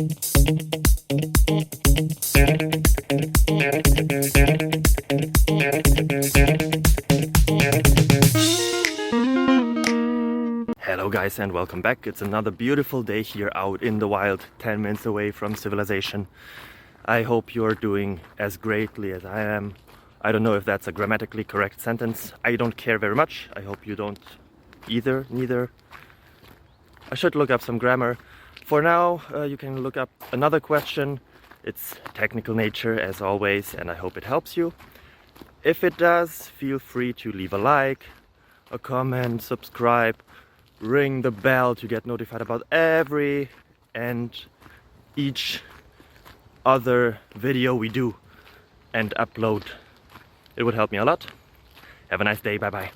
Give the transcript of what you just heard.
Hello guys and welcome back. It's another beautiful day here out in the wild, 10 minutes away from civilization. I hope you're doing as greatly as I am. I don't know if that's a grammatically correct sentence. I don't care very much. I hope you don't neither. I should look up some grammar. For now, you can look up another question. It's technical nature as always, and I hope it helps you. If it does, feel free to leave a like, a comment, subscribe, ring the bell to get notified about every and each other video we do and upload. It would help me a lot. Have a nice day. Bye bye.